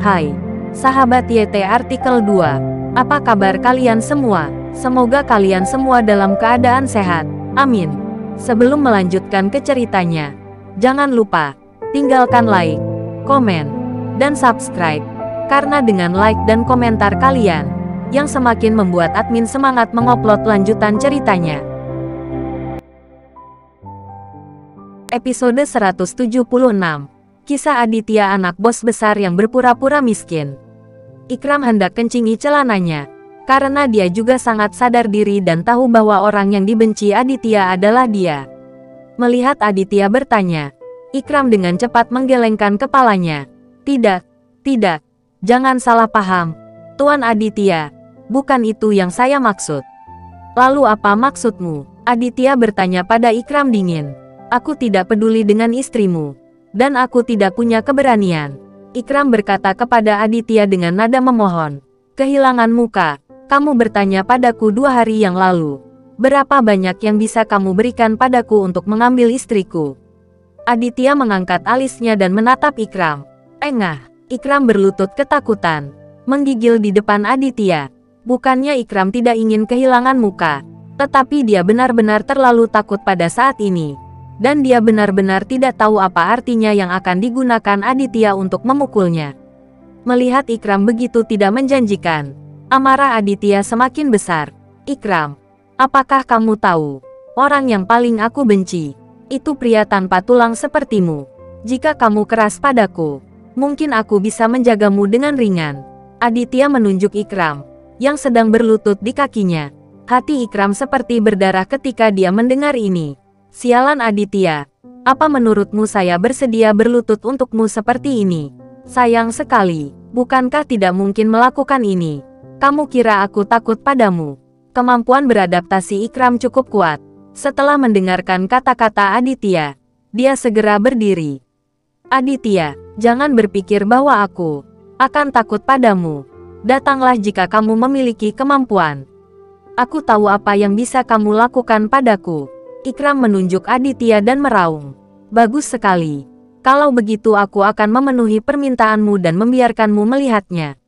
Hai, sahabat YT Artikel 2. Apa kabar kalian semua? Semoga kalian semua dalam keadaan sehat. Amin. Sebelum melanjutkan ke ceritanya, jangan lupa tinggalkan like, komen, dan subscribe. Karena dengan like dan komentar kalian, yang semakin membuat admin semangat mengupload lanjutan ceritanya. Episode 176. Kisah Aditya, anak bos besar yang berpura-pura miskin. Ikram hendak kencingi celananya, karena dia juga sangat sadar diri dan tahu bahwa orang yang dibenci Aditya adalah dia. Melihat Aditya bertanya, Ikram dengan cepat menggelengkan kepalanya. Tidak, jangan salah paham, Tuan Aditya, bukan itu yang saya maksud. Lalu apa maksudmu? Aditya bertanya pada Ikram dingin. Aku tidak peduli dengan istrimu, dan aku tidak punya keberanian. Ikram berkata kepada Aditya dengan nada memohon. Kehilangan muka, kamu bertanya padaku 2 hari yang lalu. Berapa banyak yang bisa kamu berikan padaku untuk mengambil istriku? Aditya mengangkat alisnya dan menatap Ikram. Engah, Ikram berlutut ketakutan, menggigil di depan Aditya. Bukannya Ikram tidak ingin kehilangan muka, tetapi dia benar-benar terlalu takut pada saat ini. Dan dia benar-benar tidak tahu apa artinya yang akan digunakan Aditya untuk memukulnya. Melihat Ikram begitu tidak menjanjikan, amarah Aditya semakin besar. Ikram, apakah kamu tahu, orang yang paling aku benci, itu pria tanpa tulang sepertimu. Jika kamu keras padaku, mungkin aku bisa menjagamu dengan ringan. Aditya menunjuk Ikram, yang sedang berlutut di kakinya. Hati Ikram seperti berdarah ketika dia mendengar ini. Sialan Aditya, apa menurutmu saya bersedia berlutut untukmu seperti ini? Sayang sekali, bukankah tidak mungkin melakukan ini? Kamu kira aku takut padamu? Kemampuan beradaptasi Ikram cukup kuat. Setelah mendengarkan kata-kata Aditya, dia segera berdiri. Aditya, jangan berpikir bahwa aku akan takut padamu. Datanglah jika kamu memiliki kemampuan. Aku tahu apa yang bisa kamu lakukan padaku. Ikram menunjuk Aditya dan meraung. Bagus sekali. Kalau begitu aku akan memenuhi permintaanmu dan membiarkanmu melihatnya,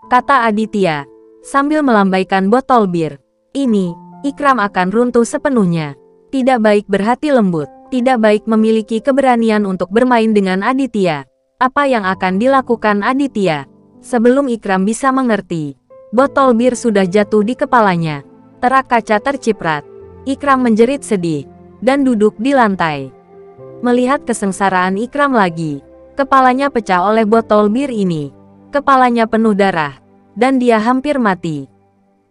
kata Aditya, sambil melambaikan botol bir. Ini, Ikram akan runtuh sepenuhnya. Tidak baik berhati lembut, tidak baik memiliki keberanian untuk bermain dengan Aditya. Apa yang akan dilakukan Aditya? Sebelum Ikram bisa mengerti, botol bir sudah jatuh di kepalanya. Terak kaca terciprat. Ikram menjerit sedih, dan duduk di lantai. Melihat kesengsaraan Ikram lagi, kepalanya pecah oleh botol bir ini. Kepalanya penuh darah, dan dia hampir mati.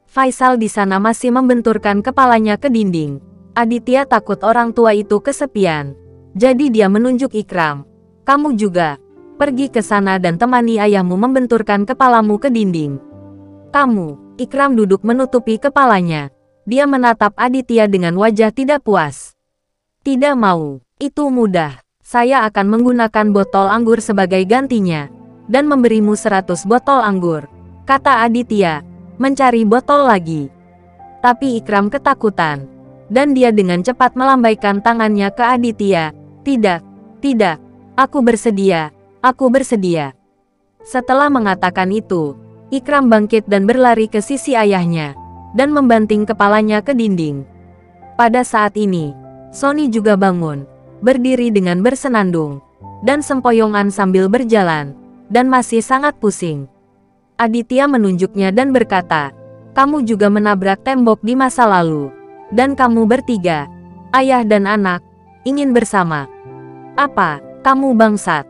Faisal di sana masih membenturkan kepalanya ke dinding. Aditya takut orang tua itu kesepian, jadi dia menunjuk Ikram. Kamu juga, pergi ke sana dan temani ayahmu membenturkan kepalamu ke dinding. Kamu, Ikram duduk menutupi kepalanya. Dia menatap Aditya dengan wajah tidak puas. Tidak mau, itu mudah. Saya akan menggunakan botol anggur sebagai gantinya, dan memberimu 100 botol anggur, kata Aditya, mencari botol lagi. Tapi Ikram ketakutan, dan dia dengan cepat melambaikan tangannya ke Aditya. Tidak, aku bersedia. Setelah mengatakan itu, Ikram bangkit dan berlari ke sisi ayahnya, dan membanting kepalanya ke dinding. Pada saat ini, Sony juga bangun, berdiri dengan bersenandung, dan sempoyongan sambil berjalan, dan masih sangat pusing. Aditya menunjuknya dan berkata, kamu juga menabrak tembok di masa lalu, dan kamu bertiga, ayah dan anak, ingin bersama. Apa, kamu bangsat?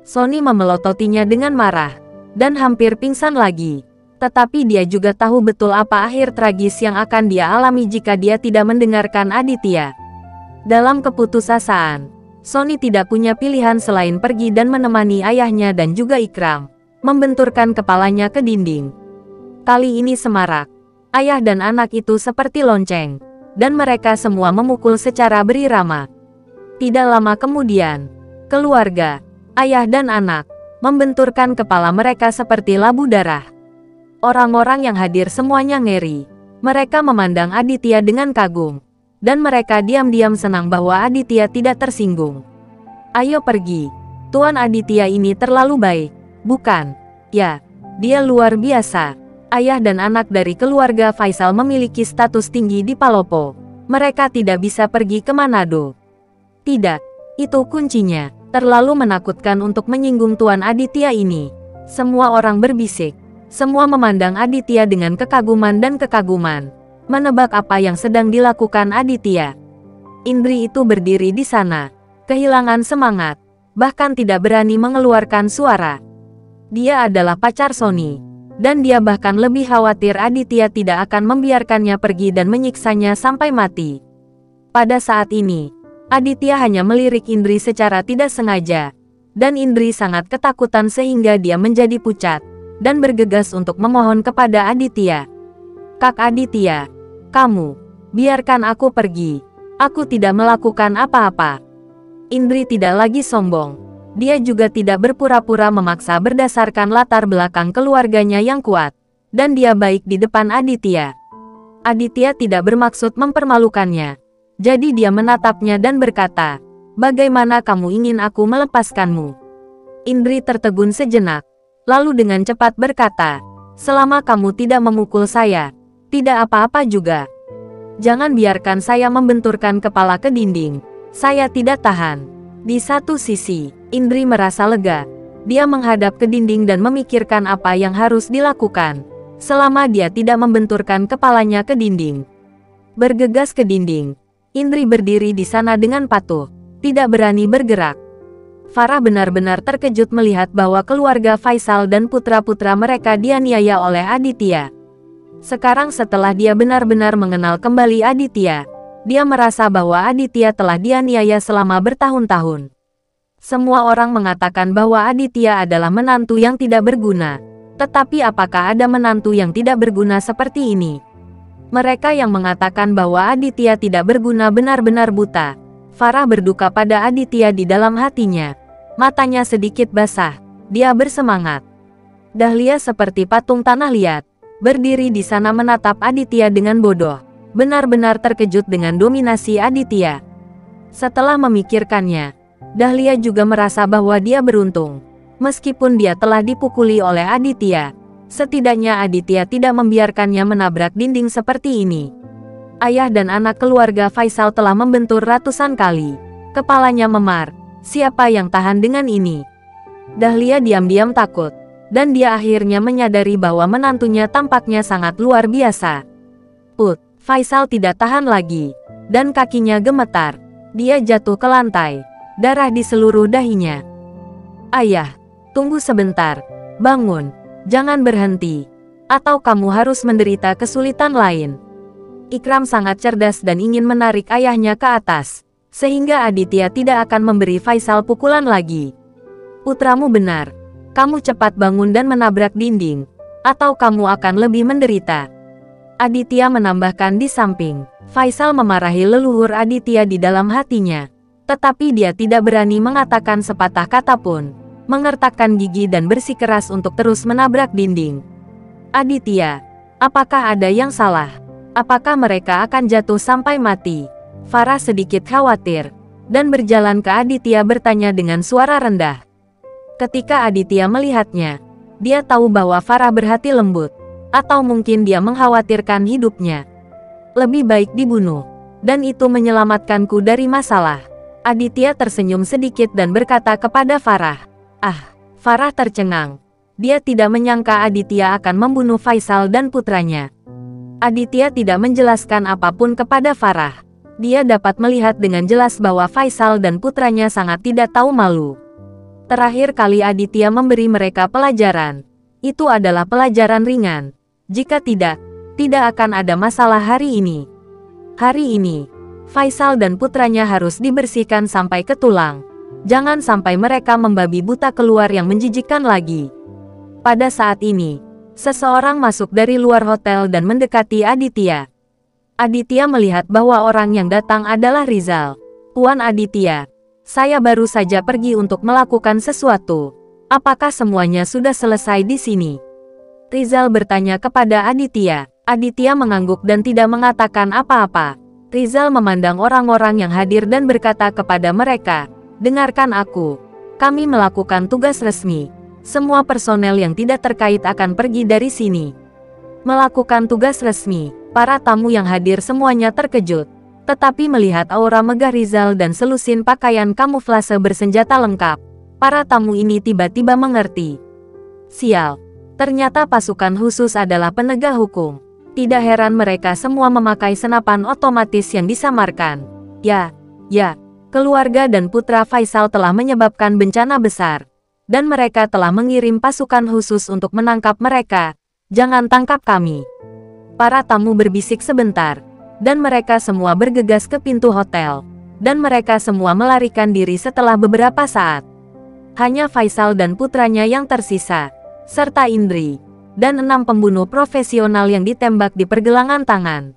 Sony memelototinya dengan marah, dan hampir pingsan lagi. Tetapi dia juga tahu betul apa akhir tragis yang akan dia alami jika dia tidak mendengarkan Aditya. Dalam keputusasaan, Sony tidak punya pilihan selain pergi dan menemani ayahnya dan juga Ikram, membenturkan kepalanya ke dinding. Kali ini semarak. Ayah dan anak itu seperti lonceng, dan mereka semua memukul secara berirama. Tidak lama kemudian, keluarga, ayah dan anak, membenturkan kepala mereka seperti labu darah. Orang-orang yang hadir semuanya ngeri. Mereka memandang Aditya dengan kagum. Dan mereka diam-diam senang bahwa Aditya tidak tersinggung. Ayo pergi. Tuan Aditya ini terlalu baik. Bukan. Ya, dia luar biasa. Ayah dan anak dari keluarga Faisal memiliki status tinggi di Palopo. Mereka tidak bisa pergi ke Manado. Tidak, itu kuncinya. Terlalu menakutkan untuk menyinggung Tuan Aditya ini. Semua orang berbisik. Semua memandang Aditya dengan kekaguman dan kekaguman. Menebak apa yang sedang dilakukan Aditya. Indri itu berdiri di sana. Kehilangan semangat. Bahkan tidak berani mengeluarkan suara. Dia adalah pacar Sony. Dan dia bahkan lebih khawatir Aditya tidak akan membiarkannya pergi dan menyiksanya sampai mati. Pada saat ini, Aditya hanya melirik Indri secara tidak sengaja. Dan Indri sangat ketakutan sehingga dia menjadi pucat. Dan bergegas untuk memohon kepada Aditya. Kak Aditya, kamu, biarkan aku pergi. Aku tidak melakukan apa-apa. Indri tidak lagi sombong. Dia juga tidak berpura-pura memaksa berdasarkan latar belakang keluarganya yang kuat. Dan dia baik di depan Aditya. Aditya tidak bermaksud mempermalukannya. Jadi dia menatapnya dan berkata, "Bagaimana kamu ingin aku melepaskanmu?" Indri tertegun sejenak. Lalu dengan cepat berkata, "Selama kamu tidak memukul saya, tidak apa-apa juga. Jangan biarkan saya membenturkan kepala ke dinding. Saya tidak tahan." Di satu sisi, Indri merasa lega. Dia menghadap ke dinding dan memikirkan apa yang harus dilakukan. Selama dia tidak membenturkan kepalanya ke dinding. Bergegas ke dinding, Indri berdiri di sana dengan patuh, tidak berani bergerak. Farah benar-benar terkejut melihat bahwa keluarga Faisal dan putra-putra mereka dianiaya oleh Aditya. Sekarang setelah dia benar-benar mengenal kembali Aditya, dia merasa bahwa Aditya telah dianiaya selama bertahun-tahun. Semua orang mengatakan bahwa Aditya adalah menantu yang tidak berguna. Tetapi apakah ada menantu yang tidak berguna seperti ini? Mereka yang mengatakan bahwa Aditya tidak berguna benar-benar buta. Farah berduka pada Aditya di dalam hatinya. Matanya sedikit basah. Dia bersemangat. Dahlia seperti patung tanah liat, berdiri di sana menatap Aditya dengan bodoh. Benar-benar terkejut dengan dominasi Aditya. Setelah memikirkannya, Dahlia juga merasa bahwa dia beruntung. Meskipun dia telah dipukuli oleh Aditya, setidaknya Aditya tidak membiarkannya menabrak dinding seperti ini. Ayah dan anak keluarga Faisal telah membentur ratusan kali. Kepalanya memar. Siapa yang tahan dengan ini? Dahlia diam-diam takut. Dan dia akhirnya menyadari bahwa menantunya tampaknya sangat luar biasa. Faisal tidak tahan lagi. Dan kakinya gemetar. Dia jatuh ke lantai. Darah di seluruh dahinya. "Ayah, tunggu sebentar. Bangun. Jangan berhenti. Atau kamu harus menderita kesulitan lain." Ikram sangat cerdas dan ingin menarik ayahnya ke atas. Sehingga Aditya tidak akan memberi Faisal pukulan lagi. "Putramu benar. Kamu cepat bangun dan menabrak dinding. Atau kamu akan lebih menderita." Aditya menambahkan di samping. Faisal memarahi leluhur Aditya di dalam hatinya. Tetapi dia tidak berani mengatakan sepatah kata pun. Mengertakkan gigi dan bersikeras untuk terus menabrak dinding. "Aditya, apakah ada yang salah? Apakah mereka akan jatuh sampai mati?" Farah sedikit khawatir. Dan berjalan ke Aditya bertanya dengan suara rendah. Ketika Aditya melihatnya, dia tahu bahwa Farah berhati lembut. Atau mungkin dia mengkhawatirkan hidupnya. Lebih baik dibunuh. Dan itu menyelamatkanku dari masalah. Aditya tersenyum sedikit dan berkata kepada Farah. Farah tercengang. Dia tidak menyangka Aditya akan membunuh Faisal dan putranya. Aditya tidak menjelaskan apapun kepada Farah. Dia dapat melihat dengan jelas bahwa Faisal dan putranya sangat tidak tahu malu. Terakhir kali Aditya memberi mereka pelajaran. Itu adalah pelajaran ringan. Jika tidak akan ada masalah hari ini. Hari ini, Faisal dan putranya harus dibersihkan sampai ke tulang. Jangan sampai mereka membabi buta keluar yang menjijikkan lagi. Pada saat ini, seseorang masuk dari luar hotel dan mendekati Aditya. Aditya melihat bahwa orang yang datang adalah Rizal. "Tuan Aditya, saya baru saja pergi untuk melakukan sesuatu. Apakah semuanya sudah selesai di sini?" Rizal bertanya kepada Aditya. Aditya mengangguk dan tidak mengatakan apa-apa. Rizal memandang orang-orang yang hadir dan berkata kepada mereka, "Dengarkan aku. Kami melakukan tugas resmi. Semua personel yang tidak terkait akan pergi dari sini. Melakukan tugas resmi, para tamu yang hadir semuanya terkejut. Tetapi melihat aura megah Rizal dan selusin pakaian kamuflase bersenjata lengkap, para tamu ini tiba-tiba mengerti. Sial, ternyata pasukan khusus adalah penegak hukum. Tidak heran mereka semua memakai senapan otomatis yang disamarkan. Ya, keluarga dan putra Faisal telah menyebabkan bencana besar. Dan mereka telah mengirim pasukan khusus untuk menangkap mereka. Jangan tangkap kami. Para tamu berbisik sebentar. Dan mereka semua bergegas ke pintu hotel. Dan mereka semua melarikan diri setelah beberapa saat. Hanya Faisal dan putranya yang tersisa. Serta Indri. Dan 6 pembunuh profesional yang ditembak di pergelangan tangan.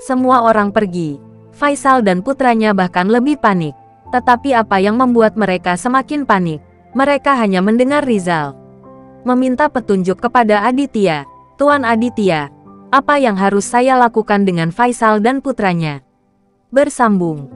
Semua orang pergi. Faisal dan putranya bahkan lebih panik. Tetapi apa yang membuat mereka semakin panik? Mereka hanya mendengar Rizal meminta petunjuk kepada Aditya. Tuan Aditya, apa yang harus saya lakukan dengan Faisal dan putranya? Bersambung.